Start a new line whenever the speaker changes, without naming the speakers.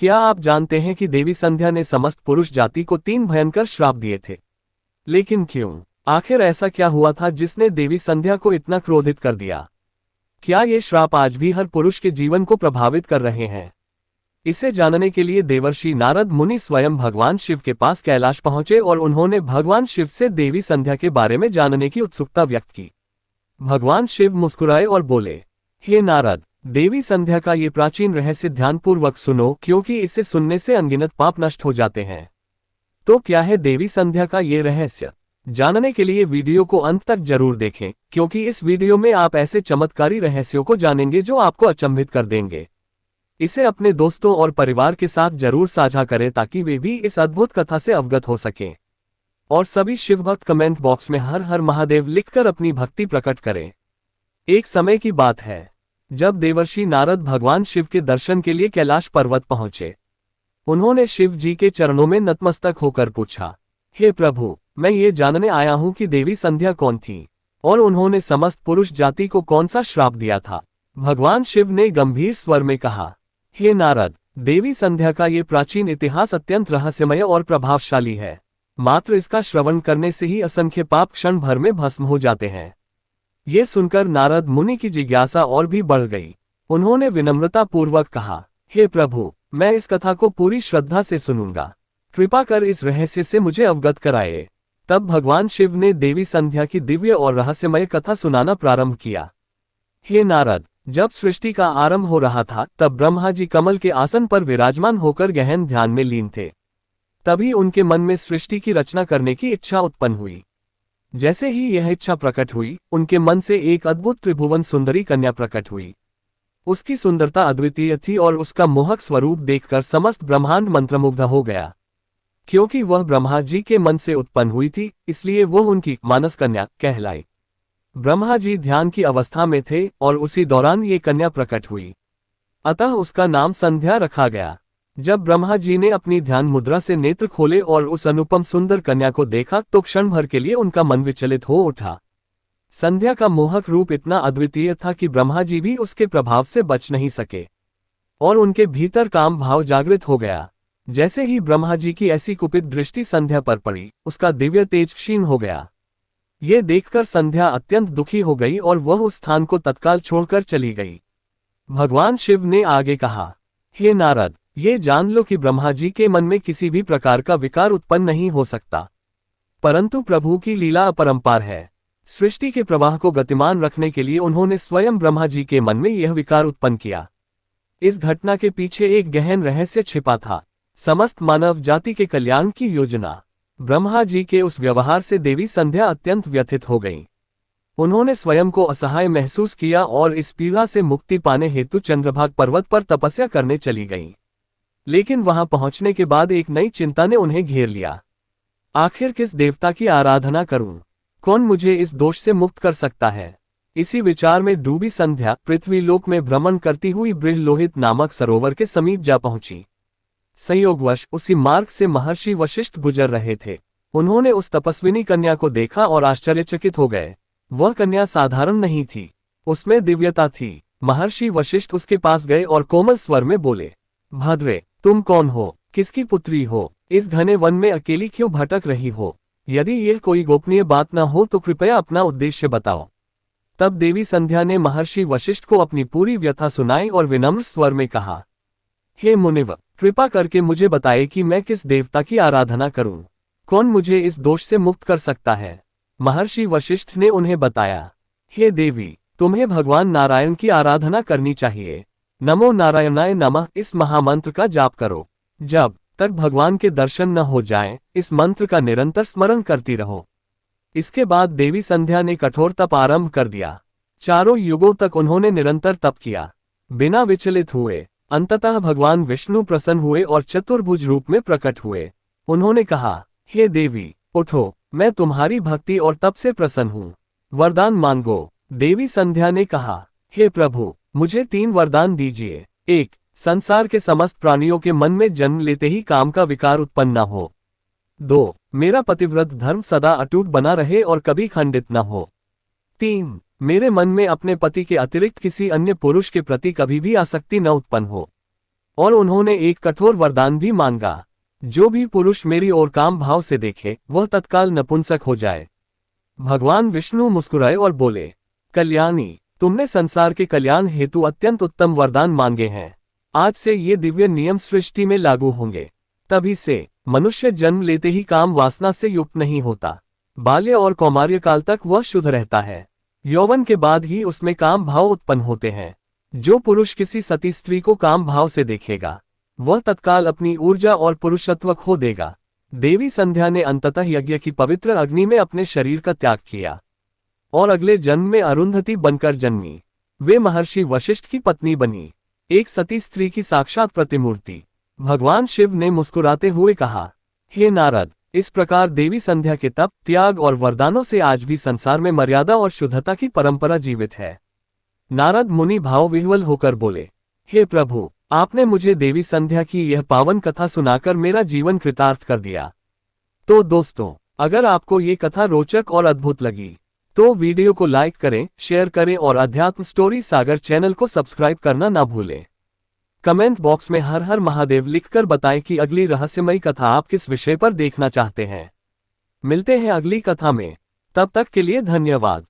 क्या आप जानते हैं कि देवी संध्या ने समस्त पुरुष जाति को 3 भयंकर श्राप दिए थे? लेकिन क्यों? आखिर ऐसा क्या हुआ था जिसने देवी संध्या को इतना क्रोधित कर दिया? क्या ये श्राप आज भी हर पुरुष के जीवन को प्रभावित कर रहे हैं? इसे जानने के लिए देवर्षि नारद मुनि स्वयं भगवान शिव के पास कैलाश पहुंचे और उन्होंने भगवान शिव से देवी संध्या के बारे में जानने की उत्सुकता व्यक्त की। भगवान शिव मुस्कुराए और बोले, हे नारद, देवी संध्या का ये प्राचीन रहस्य ध्यानपूर्वक सुनो, क्योंकि इसे सुनने से अनगिनत पाप नष्ट हो जाते हैं। तो क्या है देवी संध्या का ये रहस्य? जानने के लिए वीडियो को अंत तक जरूर देखें, क्योंकि इस वीडियो में आप ऐसे चमत्कारी रहस्यों को जानेंगे जो आपको अचंभित कर देंगे। इसे अपने दोस्तों और परिवार के साथ जरूर साझा करें ताकि वे भी इस अद्भुत कथा से अवगत हो सकें। और सभी शिवभक्त कमेंट बॉक्स में हर हर महादेव लिखकर अपनी भक्ति प्रकट करें। एक समय की बात है जब देवर्षि नारद भगवान शिव के दर्शन के लिए कैलाश पर्वत पहुंचे। उन्होंने शिव जी के चरणों में नतमस्तक होकर पूछा, हे प्रभु, मैं ये जानने आया हूं कि देवी संध्या कौन थी और उन्होंने समस्त पुरुष जाति को कौन सा श्राप दिया था। भगवान शिव ने गंभीर स्वर में कहा, हे नारद, देवी संध्या का ये प्राचीन इतिहास अत्यंत रहस्यमय और प्रभावशाली है। मात्र इसका श्रवण करने से ही असंख्य पाप क्षण भर में भस्म हो जाते हैं। ये सुनकर नारद मुनि की जिज्ञासा और भी बढ़ गई। उन्होंने विनम्रता पूर्वक कहा, हे प्रभु, मैं इस कथा को पूरी श्रद्धा से सुनूंगा। कृपा कर इस रहस्य से मुझे अवगत कराए। तब भगवान शिव ने देवी संध्या की दिव्य और रहस्यमय कथा सुनाना प्रारंभ किया। हे नारद, जब सृष्टि का आरंभ हो रहा था तब ब्रह्मा जी कमल के आसन पर विराजमान होकर गहन ध्यान में लीन थे। तभी उनके मन में सृष्टि की रचना करने की इच्छा उत्पन्न हुई। जैसे ही यह इच्छा प्रकट हुई, उनके मन से एक अद्भुत त्रिभुवन सुंदरी कन्या प्रकट हुई। उसकी सुंदरता अद्वितीय थी और उसका मोहक स्वरूप देखकर समस्त ब्रह्मांड मंत्रमुग्ध हो गया। क्योंकि वह ब्रह्मा जी के मन से उत्पन्न हुई थी, इसलिए वह उनकी मानस कन्या कहलाई। ब्रह्मा जी ध्यान की अवस्था में थे और उसी दौरान ये कन्या प्रकट हुई, अतः उसका नाम संध्या रखा गया। जब ब्रह्मा जी ने अपनी ध्यान मुद्रा से नेत्र खोले और उस अनुपम सुंदर कन्या को देखा तो क्षण भर के लिए उनका मन विचलित हो उठा। संध्या का मोहक रूप इतना अद्वितीय था कि ब्रह्मा जी भी उसके प्रभाव से बच नहीं सके और उनके भीतर काम भाव जागृत हो गया। जैसे ही ब्रह्मा जी की ऐसी कुपित दृष्टि संध्या पर पड़ी, उसका दिव्य तेज क्षीण हो गया। ये देखकर संध्या अत्यंत दुखी हो गई और वह उस स्थान को तत्काल छोड़कर चली गई। भगवान शिव ने आगे कहा, हे नारद, ये जान लो कि ब्रह्मा जी के मन में किसी भी प्रकार का विकार उत्पन्न नहीं हो सकता, परंतु प्रभु की लीला अपरंपार है। सृष्टि के प्रवाह को गतिमान रखने के लिए उन्होंने स्वयं ब्रह्मा जी के मन में यह विकार उत्पन्न किया। इस घटना के पीछे एक गहन रहस्य छिपा था, समस्त मानव जाति के कल्याण की योजना। ब्रह्मा जी के उस व्यवहार से देवी संध्या अत्यंत व्यथित हो गई। उन्होंने स्वयं को असहाय महसूस किया और इस पीड़ा से मुक्ति पाने हेतु चंद्रभाग पर्वत पर तपस्या करने चली गईं। लेकिन वहां पहुंचने के बाद एक नई चिंता ने उन्हें घेर लिया। आखिर किस देवता की आराधना करूं? कौन मुझे इस दोष से मुक्त कर सकता है? इसी विचार में डूबी संध्या पृथ्वीलोक में भ्रमण करती हुई बृहलोहित नामक सरोवर के समीप जा पहुंची। संयोगवश उसी मार्ग से महर्षि वशिष्ठ गुजर रहे थे। उन्होंने उस तपस्विनी कन्या को देखा और आश्चर्यचकित हो गए। वह कन्या साधारण नहीं थी, उसमें दिव्यता थी। महर्षि वशिष्ठ उसके पास गए और कोमल स्वर में बोले, भद्रे, तुम कौन हो? किसकी पुत्री हो? इस घने वन में अकेली क्यों भटक रही हो? यदि यह कोई गोपनीय बात न हो तो कृपया अपना उद्देश्य बताओ। तब देवी संध्या ने महर्षि वशिष्ठ को अपनी पूरी व्यथा सुनाई और विनम्र स्वर में कहा, हे मुनिवर, कृपा करके मुझे बताए कि मैं किस देवता की आराधना करूं? कौन मुझे इस दोष से मुक्त कर सकता है? महर्षि वशिष्ठ ने उन्हें बताया, हे देवी, तुम्हें भगवान नारायण की आराधना करनी चाहिए। नमो नारायणाय नमः इस महामंत्र का जाप करो। जब तक भगवान के दर्शन न हो जाएं, इस मंत्र का निरंतर स्मरण करती रहो। इसके बाद देवी संध्या ने कठोर तप आरंभ कर दिया। 4 युगों तक उन्होंने निरंतर तप किया, बिना विचलित हुए। अंततः भगवान विष्णु प्रसन्न हुए और चतुर्भुज रूप में प्रकट हुए। उन्होंने कहा, हे देवी, उठो, मैं तुम्हारी भक्ति और तप से प्रसन्न हूँ, वरदान मांगो। देवी संध्या ने कहा, हे प्रभु, मुझे 3 वरदान दीजिए। 1. संसार के समस्त प्राणियों के मन में जन्म लेते ही काम का विकार उत्पन्न न हो। 2. मेरा पतिव्रत धर्म सदा अटूट बना रहे और कभी खंडित न हो। 3. मेरे मन में अपने पति के अतिरिक्त किसी अन्य पुरुष के प्रति कभी भी आसक्ति न उत्पन्न हो। और उन्होंने एक कठोर वरदान भी मांगा, जो भी पुरुष मेरी ओर काम भाव से देखे वह तत्काल नपुंसक हो जाए। भगवान विष्णु मुस्कुराए और बोले, कल्याणी, तुमने संसार के कल्याण हेतु अत्यंत उत्तम वरदान मांगे हैं। आज से ये दिव्य नियम सृष्टि में लागू होंगे। तभी से मनुष्य जन्म लेते ही काम वासना से युक्त नहीं होता। बाल्य और कौमार्य काल तक वह शुद्ध रहता है। यौवन के बाद ही उसमें काम भाव उत्पन्न होते हैं। जो पुरुष किसी सती स्त्री को काम भाव से देखेगा वह तत्काल अपनी ऊर्जा और पुरुषत्व खो देगा। देवी संध्या ने अंततः यज्ञ की पवित्र अग्नि में अपने शरीर का त्याग किया और अगले जन्म में अरुंधति बनकर जन्मी। वे महर्षि वशिष्ठ की पत्नी बनी, एक सती स्त्री की साक्षात प्रतिमूर्ति। भगवान शिव ने मुस्कुराते हुए कहा, हे नारद, इस प्रकार देवी संध्या के तप, त्याग और वरदानों से आज भी संसार में मर्यादा और शुद्धता की परंपरा जीवित है। नारद मुनि भाव विह्वल होकर बोले, हे प्रभु, आपने मुझे देवी संध्या की यह पावन कथा सुनाकर मेरा जीवन कृतार्थ कर दिया। तो दोस्तों, अगर आपको ये कथा रोचक और अद्भुत लगी तो वीडियो को लाइक करें, शेयर करें और अध्यात्म स्टोरी सागर चैनल को सब्सक्राइब करना ना भूलें। कमेंट बॉक्स में हर हर महादेव लिखकर बताएं कि अगली रहस्यमयी कथा आप किस विषय पर देखना चाहते हैं। मिलते हैं अगली कथा में, तब तक के लिए धन्यवाद।